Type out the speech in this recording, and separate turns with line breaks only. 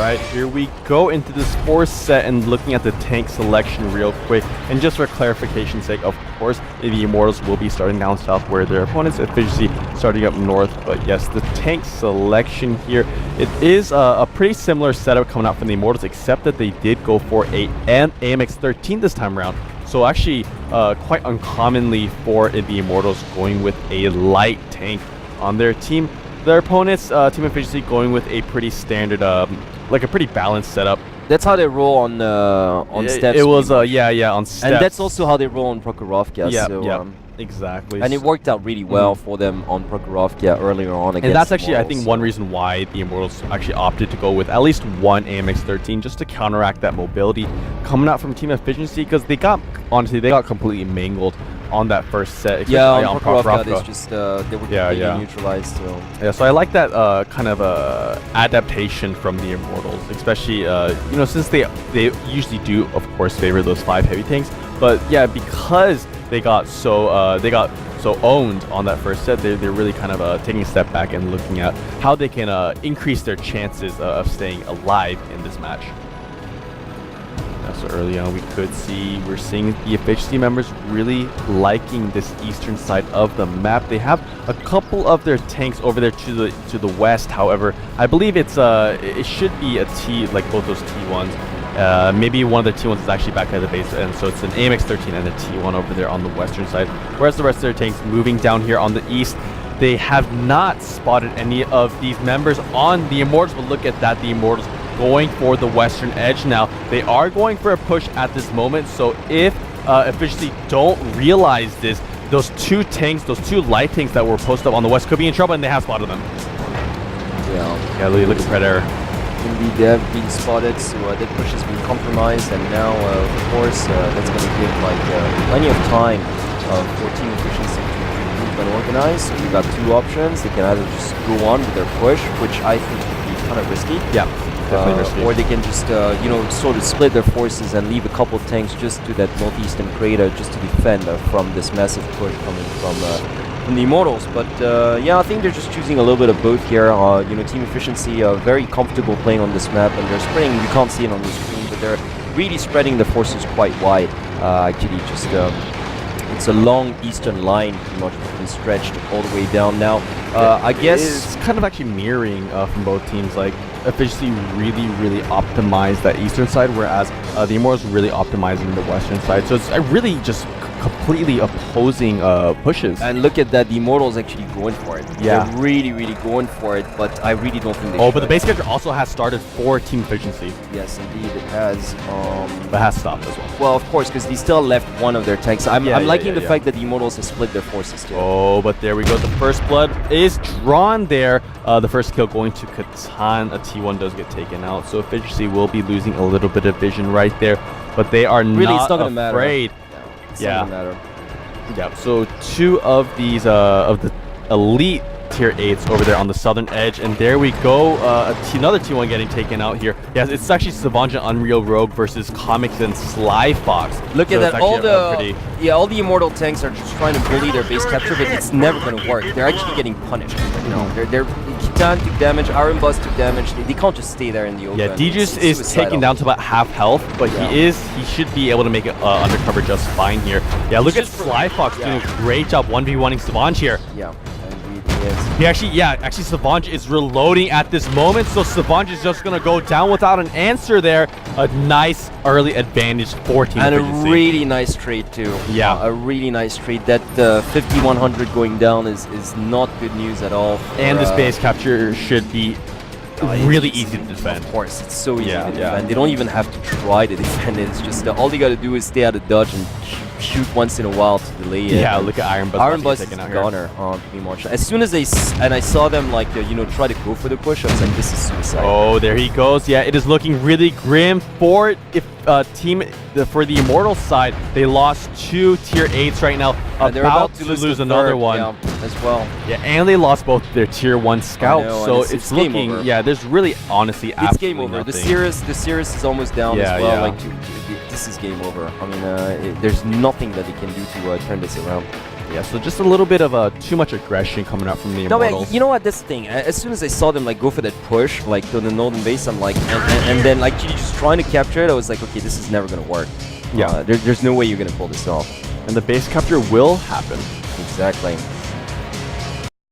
Alright, here we go into this fourth set and looking at the tank selection real quick. And just for clarification's sake, of course, the Immortals will be starting down south where their opponents efficiency starting up north. But yes, the tank selection here, it is a pretty similar setup coming out from the Immortals, except that they did go for an AMX-13 this time around. So actually, quite uncommonly for the Immortals going with a light tank on their team. Their opponents, team efficiency, going with a pretty standard, like a pretty balanced setup.
That's how they roll on steps.
It was, yeah, on steps.
And that's also how they roll on Prokhorovka.
Yeah,
so,
yeah, exactly.
And it worked out really well for them on Prokhorovka earlier on against
And that's actually,
Immortals,
I think, one reason why the Immortals actually opted to go with at least one AMX-13 just to counteract that mobility coming out from team efficiency, because they got, honestly, they got completely mangled on that first set.
Yeah, on Prokhorovka, they were completely neutralized. So.
Yeah, so I like that kind of adaptation from the Immortals, especially you know, since they usually do, of course, favor those 5 heavy tanks. But yeah, because they got so owned on that first set, they're really kind of taking a step back and looking at how they can increase their chances of staying alive in this match. So early on, we're seeing the efficiency members really liking this eastern side of the map. They have a couple of their tanks over there to the west. However, I believe it should be a T, like both those T1s. Maybe one of the T1s is actually back at the base, and so it's an AMX-13 and a T1 over there on the western side. Whereas the rest of their tanks moving down here on the east. They have not spotted any of these members on the Immortals, but look at that, the Immortals going for the western edge now. They are going for a push at this moment, so if efficiency don't realize this, those 2 tanks, those 2 light tanks that were posted up on the west could be in trouble, and they have spotted them. Yeah, look at Predator.
Indeed, they have been spotted, so that push has been compromised, and now, of course, that's going to give plenty of time for team efficiency to move and organize. So we've got 2 options. They can either just go on with their push, which I think would be kind of risky.
Yeah.
Or they can just, you know, sort of split their forces and leave a couple of tanks just to that northeastern crater just to defend from this massive push coming from the Immortals. But yeah, I think they're just choosing a little bit of both here. You know, team efficiency, very comfortable playing on this map, and they're spreading. You can't see it on the screen, but they're really spreading the forces quite wide. Actually, just it's a long eastern line, pretty much been stretched all the way down now. I guess
it's kind of actually mirroring from both teams. Like, efficiency really optimized that eastern side, whereas the Immortals really optimizing the western side. So it's really just completely opposing pushes.
And look at that, the Immortals actually going for it.
Yeah.
They're really going for it, but I really don't think they should.
But the base character also has started for team efficiency.
Yes, indeed, it has.
But has stopped as well.
Well, of course, because they still left one of their tanks. I'm liking the fact that the Immortals have split their forces too.
Oh, but there we go. The first blood is drawn there. The first kill going to Catan. A T1 does get taken out, so efficiency will be losing a little bit of vision right there. But they are
really,
not
it's not gonna
afraid.
Matter. It's not gonna matter.
Yeah, so 2 of these of the elite tier 8s over there on the southern edge, and there we go. Another T1 getting taken out here. Yes, it's actually Savant and Unreal Rogue versus Comics and Sly Fox.
Look at that, all the Immortal tanks are just trying to bully their base capture, but it's never going to work. They're actually getting punished. You know, Kitan took damage, Iron Bus took damage. They can't just stay there in the open.
Yeah, Djus is taken down to about half health, but he should be able to make it undercover just fine here. Yeah, look at Sly Fox doing a great job 1v1ing Savant here.
Yeah.
He actually Savant is reloading at this moment, so Savant is just gonna go down without an answer there. A nice early advantage for team efficiency.
And a really nice trade too.
Yeah,
a really nice trade. That 5100 going down is not good news at all.
And this base capture should be really easy to defend.
Of course, it's so easy to defend. They don't even have to try to defend it. It's just all they got to do is stay out of dodge and shoot once in a while to delay it.
Yeah, look at Iron Bus.
Iron Bus is a goner, pretty much. As soon as I saw them you know, try to go for the push, I was like, this is suicide.
Oh, there he goes. Yeah, it is looking really grim for for the Immortals side. They lost 2 tier 8s right now.
They're about to lose
another one
as well.
Yeah, and they lost both their tier 1 scouts. So it's looking
game over.
Yeah, there's really honestly absolutely
it's game over.
Nothing.
The Cirrus is almost down as well. Like this is game over. I mean, there's nothing that they can do to turn this around.
Yeah, so just a little bit of too much aggression coming out from the
No,
Immortals.
but you know what? That's the thing. As soon as I saw them like go for that push, like to the northern base, I'm like, and then like GD just trying to capture it. I was like, okay, this is never gonna work.
Yeah.
There's no way you're gonna pull this off.
And the base capture will happen.
Exactly.